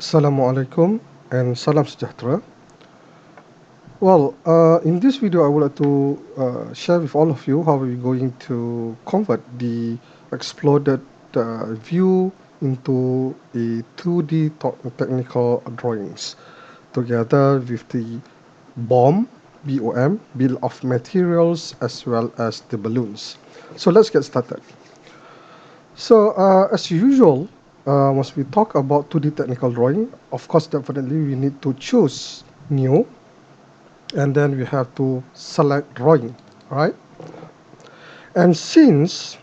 Assalamualaikum and salam sejahtera. In this video, I would like to share with all of you how we're going to convert the exploded view into a 2D technical drawings together with the BOM, BOM, bill of materials, as well as the balloons. So let's get started. As usual, once we talk about 2D technical drawing, of course, definitely we need to choose new, and then we have to select drawing, right? And since,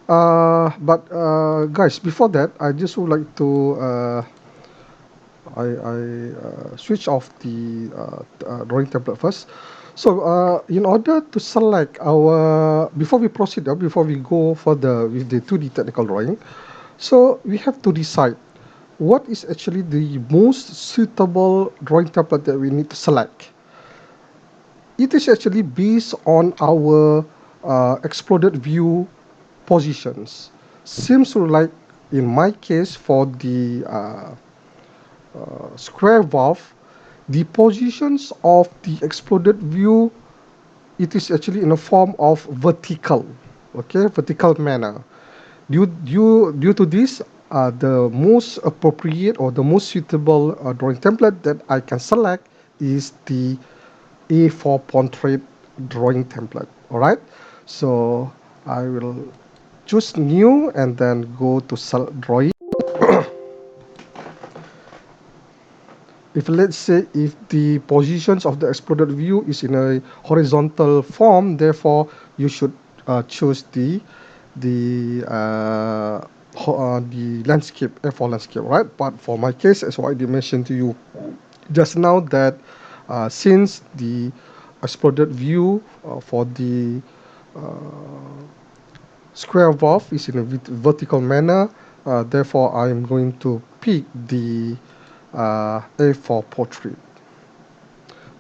guys, before that, I just would like to switch off the drawing template first. In order to select our, before we proceed, before we go further with the 2D technical drawing, so we have to decide what is actually the most suitable drawing template that we need to select. It is actually based on our exploded view positions. Seems like in my case for the square valve, the positions of the exploded view, it is actually in a form of vertical, okay, vertical manner. Due to this, the most appropriate or the most suitable drawing template that I can select is the A4 portrait drawing template. All right, so I will choose new and then go to drawing. If let's say if the positions of the exploded view is in a horizontal form, therefore you should choose the landscape, F4 landscape, right? But for my case, as I mentioned to you just now, that since the exploded view for the square valve is in a vertical manner, therefore I am going to pick the A4 portrait.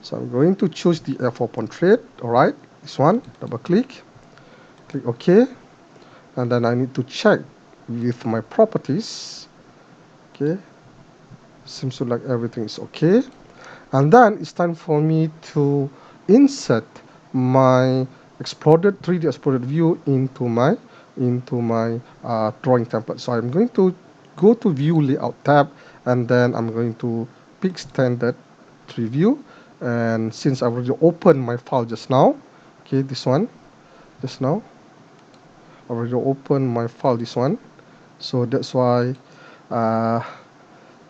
So I'm going to choose the A4 portrait. All right, this one, double click OK, and then I need to check with my properties. Okay, seems to like everything is okay, and then it's time for me to insert my exploded 3D exploded view into my drawing template. So I'm going to go to view layout tab, and then I'm going to pick standard preview. And since I already opened my file just now, okay, this one just now I already opened my file, this one, so that's why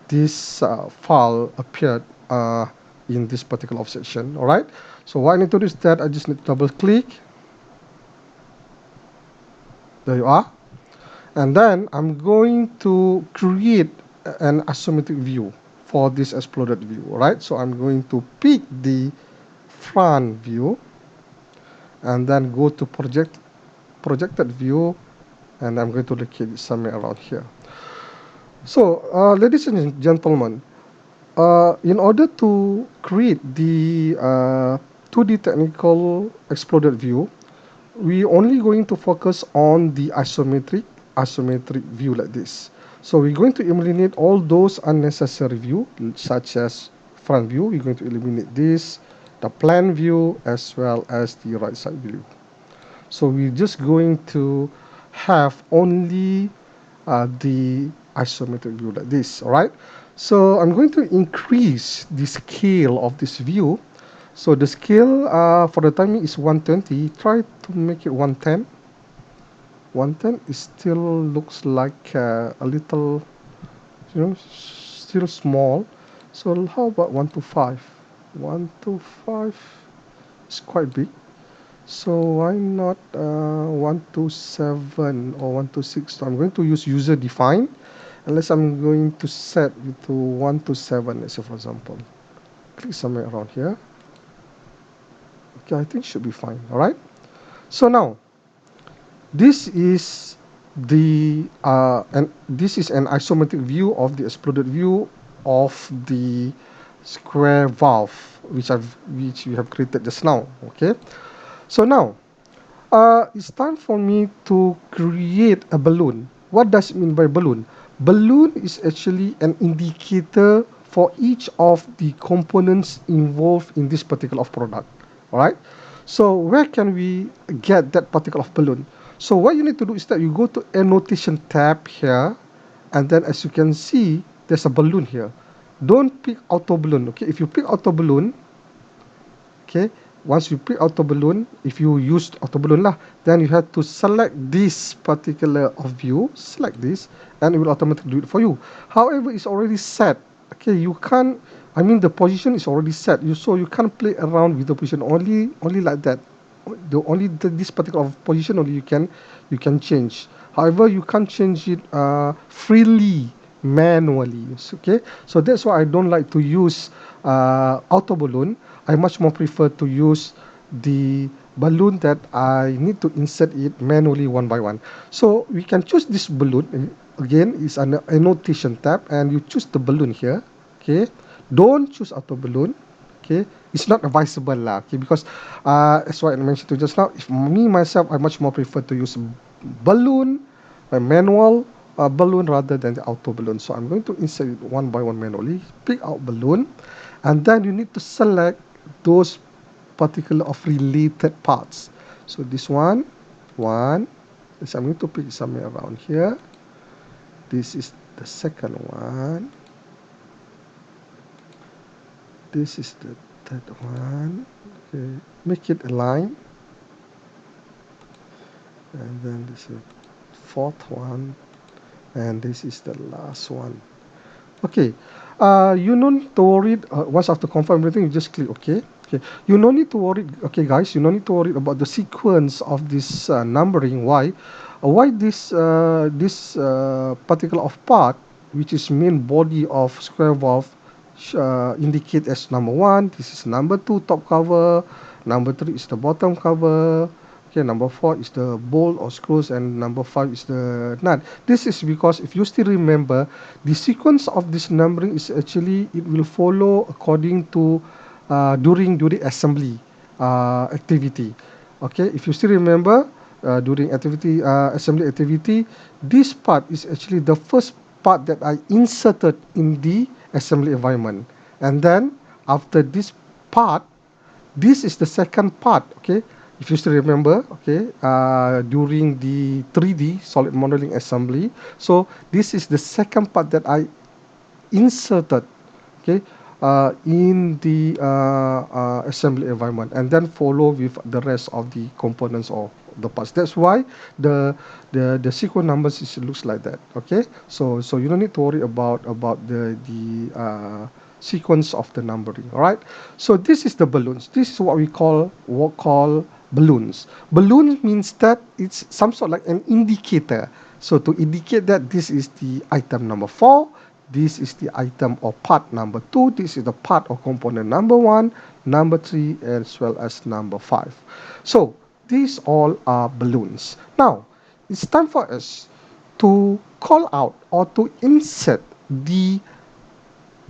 this file appeared in this particular section. All right, so what I need to do is that I just need to double click. There you are. And then I'm going to create an isometric view for this exploded view. All right, so I'm going to pick the front view and then go to projected view, and I'm going to locate it somewhere around here. So ladies and gentlemen, in order to create the 2D technical exploded view, we only going to focus on the isometric view like this. So we're going to eliminate all those unnecessary view, such as front view. We're going to eliminate this, the plan view, as well as the right side view. So we're just going to have only the isometric view like this. All right, so I'm going to increase the scale of this view. So the scale for the timing is 120. Try to make it 110. 110 is still looks like a little, still small. So how about 125? 125 is quite big. So why not 127 or 126? So I'm going to use user define, unless I'm going to set it to 127, let's say, for example. Click somewhere around here. Okay, I think should be fine. All right, so now this is this is an isometric view of the exploded view of the square valve which we have created just now. Okay, so now it's time for me to create a balloon. What does it mean by balloon? Balloon is actually an indicator for each of the components involved in this particular product. All right. So where can we get that particular balloon? So what you need to do is that you go to annotation tab here, and then as you can see, there's a balloon here. Don't pick auto balloon. Okay. If you pick auto balloon, okay, once you pick auto balloon, if you use auto balloon lah, then you have to select this particular of view, select this, and it will automatically do it for you. However, it's already set. Okay, you can't, I mean the position is already set, so you can't play around with the position, only like that. This particular position only you can change. However, you can't change it freely, manually. Okay, so that's why I don't like to use auto balloon. I much more prefer to use the balloon that I need to insert it manually one by one. So we can choose this balloon. Again, it's an annotation tab, and you choose the balloon here. Okay, don't choose auto balloon. Okay, it's not advisable lah. Okay, because as what I mentioned to just now, if me myself, I much more prefer to use balloon, a manual balloon rather than the auto balloon. So I'm going to insert it one by one manually. Pick out balloon, and then you need to select those particular of related parts. So this one, so I'm going to pick somewhere around here. This is the second one. This is the third one. Okay, make it align. And then this is the fourth one, and this is the last one. Okay, you no need to worry. Once after confirm everything, you just click OK. Okay, you no need to worry. Okay, guys, you no need to worry about the sequence of this numbering. Why? Why this particular of part, which is main body of square valve, indicate as number one. This is number two top cover. Number three is the bottom cover. Okay, number four is the bolt or screws, and number five is the nut. This is because if you still remember, the sequence of this numbering is actually it will follow according to during assembly activity. Okay, if you still remember during assembly activity, this part is actually the first part that I inserted in the assembly environment, and then after this part, this is the second part. Okay, if you still remember, okay, during the 3D solid modeling assembly, so this is the second part that I inserted, okay, in the assembly environment, and then follow with the rest of the components of the parts. That's why the sequence numbers looks like that. Okay, so you don't need to worry about the sequence of the numbering. All right, so this is the balloons. This is what we call balloons. Balloon means that it's some sort like an indicator. So to indicate that this is the item number 4, this is the item or part number 2, this is the part or component number 1, number 3, as well as number 5. So these all are balloons. Now it's time for us to call out or to insert the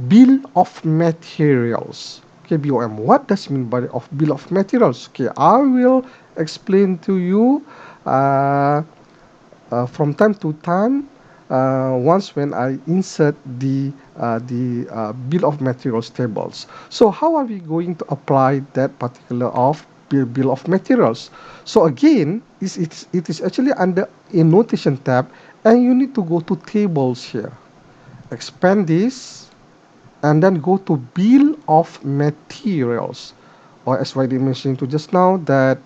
bill of materials. Okay, BOM. What does it mean by of bill of materials? Okay, I will explain to you from time to time. Once when I insert the bill of materials tables. So how are we going to apply that particular of bill of materials? So again, it is actually under annotation tab, and you need to go to tables here. Expand this, and then go to bill of materials, or as I mentioned to just now, that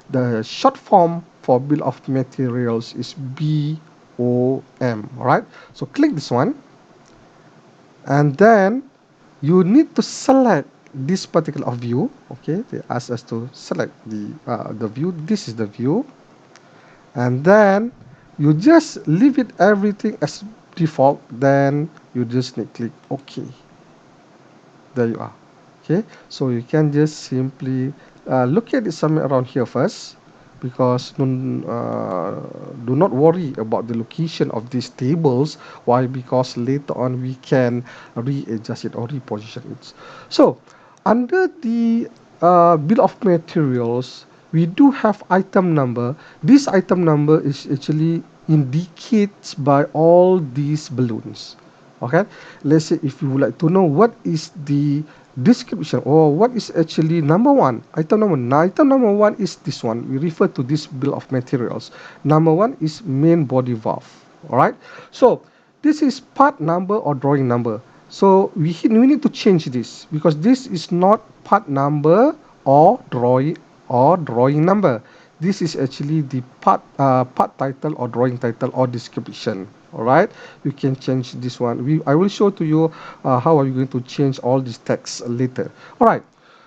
the short form for bill of materials is BOM. All right, so click this one, and then you need to select this particular view. Okay, they ask us to select the view. This is the view, and then you just leave it everything as default. Then you just need click OK. There you are. Okay, so you can just simply look at it somewhere around here first, because do not worry about the location of these tables. Why? Because later on we can readjust it or reposition it. So under the bill of materials, we do have item number. This item number is actually indicated by all these balloons. Okay, let's say if you would like to know what is the description or what is actually number one, item number one is this one. We refer to this bill of materials. Number one is main body valve. All right, so this is part number or drawing number. So we need to change this because this is not part number or drawing number. This is actually the part title or drawing title or description. All right, you can change this one. I will show to you how are you going to change all these text later. All right,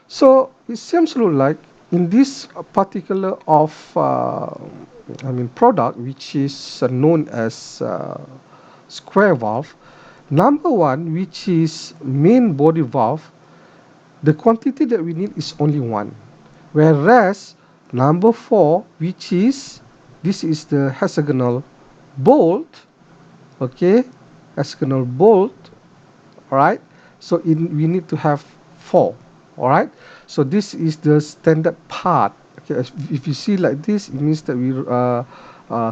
so it seems to look like in this particular of product which is known as square valve. Number one, which is main body valve, the quantity that we need is only one. Whereas number four, which is this is the hexagonal bolt, okay, hexagonal bolt, all right. So we need to have four, all right. So this is the standard part. Okay, if you see like this, it means that we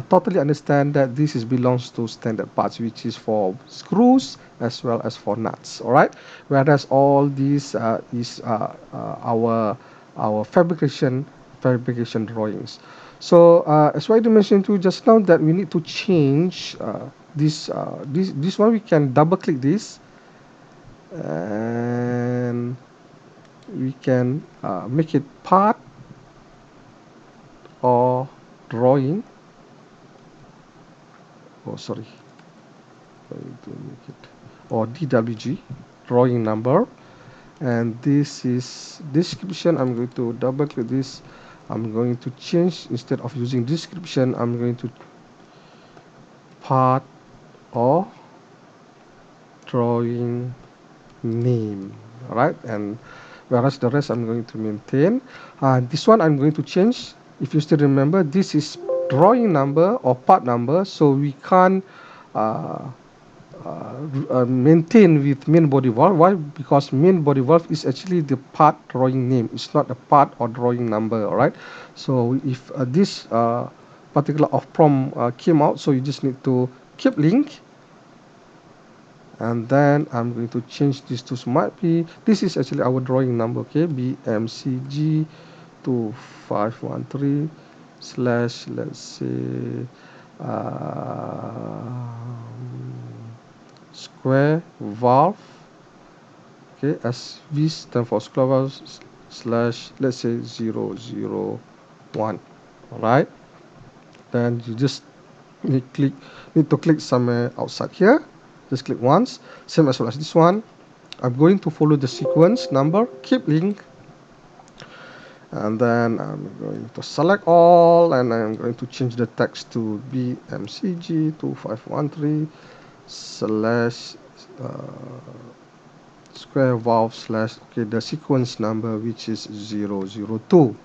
totally understand that this is belongs to standard parts, which is for screws as well as for nuts. All right. Whereas all these is our fabrication drawings. So as I mentioned to you just now that we need to change this one. We can double click this and we can make it part or drawing. Oh, sorry. Going to make it or DWG drawing number, and this is description. I'm going to double click this. I'm going to change, instead of using description, I'm going to part or drawing name. All right, and whereas the rest I'm going to maintain. This one I'm going to change. If you still remember, this is drawing number or part number, so we can't uh, maintain with main body valve. Why? Because main body valve is actually the part drawing name. It's not a part or drawing number. All right. So if this particular off prompt came out, so you just need to keep link, and then I'm going to change this to smart P. This is actually our drawing number. Okay, BMCG 2513 slash, let's say, square valve. Okay, as V stand for square valve slash, let's say, 001. All right, then you just need to click somewhere outside here. Just click once, same as well as this one. I'm going to follow the sequence number, keep link, and then I'm going to select all, and I'm going to change the text to BMCG 2513 slash square valve slash, okay, the sequence number which is 002.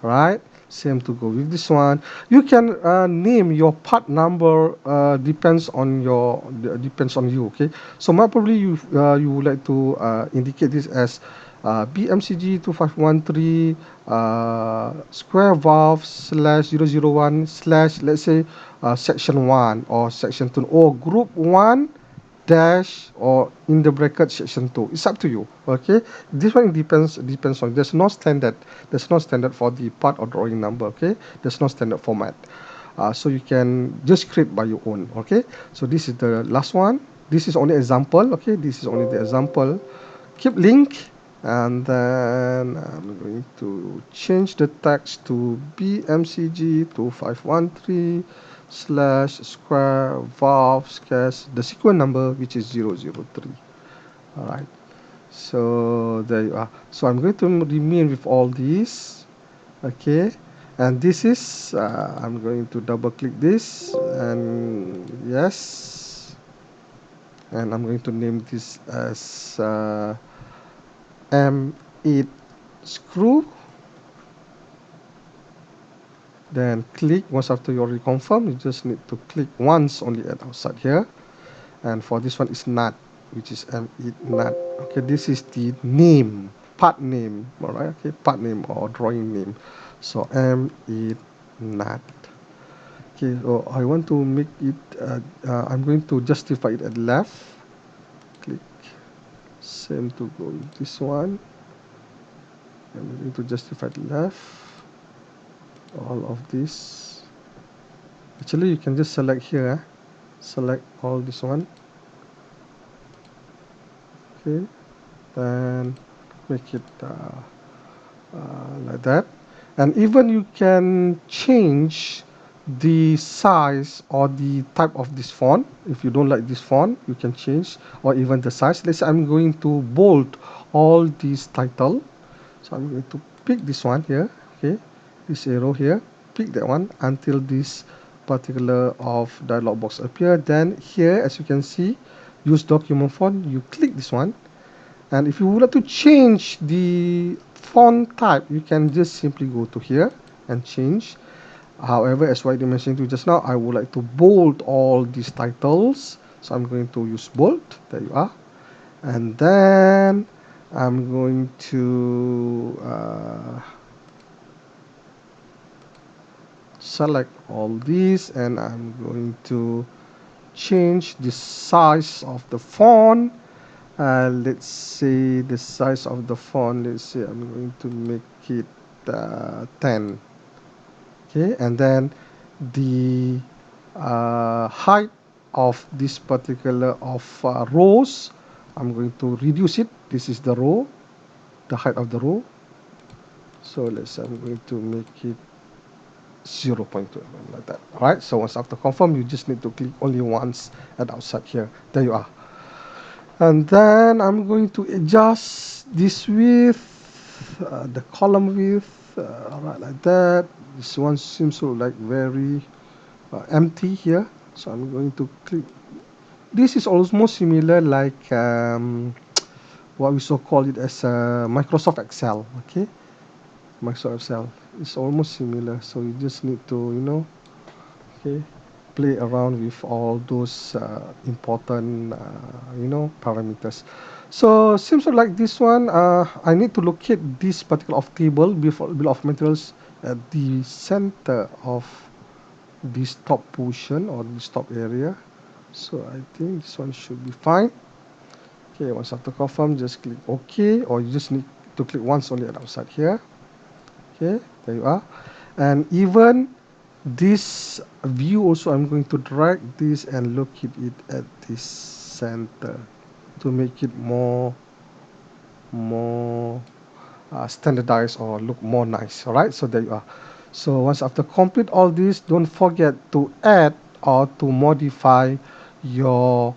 Right, same to go with this one. You can name your part number, depends on you. Okay, so probably you would like to indicate this as BMCG 2513 square valve slash 001 slash, let's say, section 1 or section 2 or group 1 dash or in the bracket section 2. It's up to you. Okay, this one depends on, there's no standard for the part or drawing number. Okay, there's no standard format, so you can just create by your own. Okay, so this is the last one. This is only example. Okay, this is only the example. Keep link, and then I'm going to change the text to BMCG 2513 slash square valve slash the sequence number which is 003. All right, so there you are. So I'm going to remain with all these. Okay, and this is I'm going to double click this, and yes, and I'm going to name this as M8 screw. Then click once after you already confirm. You just need to click once only at outside here. And for this one is nut, which is M8 nut. Okay, this is the name, part name. All right, okay, part name or drawing name. So M8 nut. Okay, so I want to make it, I'm going to justify it at left. Click, same to go with this one. I'm going to justify it left. All of this. Actually, you can just select here. Select all this one. Okay, then make it like that. And even you can change the size or the type of this font. If you don't like this font, you can change, or even the size. Let's say I'm going to bold all these title. So I'm going to pick this one here. Okay, this arrow here, pick that one until this particular of dialog box appear. Then here, as you can see, use document font, you click this one. And if you would like to change the font type, you can just simply go to here and change. However, as I mentioned to you just now, I would like to bold all these titles. So I'm going to use bold. There you are. And then I'm going to select all these, and I'm going to change the size of the font. Let's say the size of the font, let's say I'm going to make it 10. Okay, and then the height of this particular of rows, I'm going to reduce it. This is the row, the height of the row. So let's say I'm going to make it 0.2 mm like that. All right, so once after confirm, you just need to click only once at outside here. There you are. And then I'm going to adjust this width, the column width, right like that. This one seems to like very empty here, so I'm going to click. This is almost similar like what we so call it as Microsoft Excel. Okay, Microsoft Excel is almost similar, so you just need to okay, play around with all those important parameters. So seems like this one, I need to locate this particular of table before bill of materials at the center of this top portion or this top area. So I think this one should be fine. Okay, once after confirm, just click OK, or you just need to click once only at outside here. Okay, there you are. And even this view also, I'm going to drag this and locate it at this center to make it more standardized or look more nice. All right, so there you are. So once after complete all this, don't forget to add or to modify your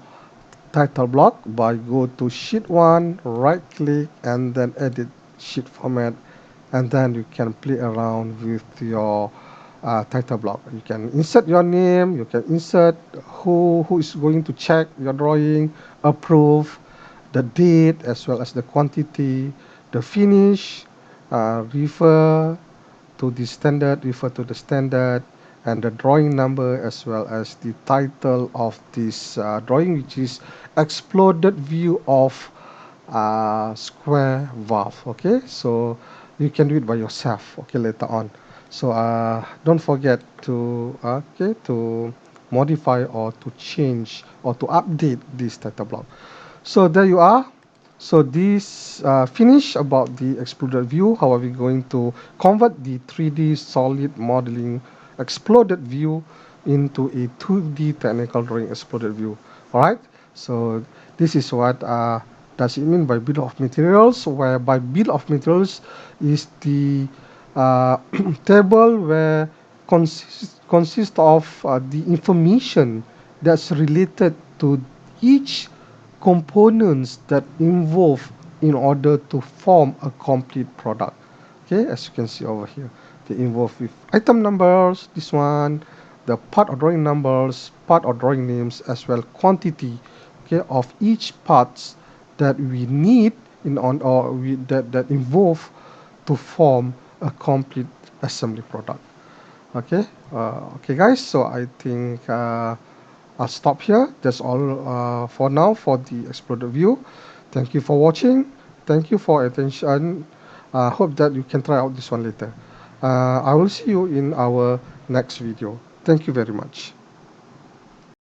title block by go to sheet 1, right click, and then edit sheet format, and then you can play around with your title block. You can insert your name, you can insert who is going to check your drawing, approve, the date as well as the quantity, the finish, refer to the standard, refer to the standard, and the drawing number as well as the title of this drawing, which is exploded view of square valve. Okay, so you can do it by yourself, okay, later on. So don't forget to to modify or to change or to update this title block. So there you are. So this finish about the exploded view. How are we going to convert the 3D solid modeling exploded view into a 2D technical drawing exploded view? All right. So this is what does it mean by bill of materials, whereby bill of materials is the table where consists of the information that's related to each components that involve in order to form a complete product. Okay, as you can see over here, they involve with item numbers, this one, the part or drawing numbers, part or drawing names, as well quantity, okay, of each parts that we need in on or we that involve to form a complete assembly product. Okay, okay guys, so I think I'll stop here. That's all for now for the exploded view. Thank you for watching. Thank you for attention. Hope that you can try out this one later. I will see you in our next video. Thank Thank you very much.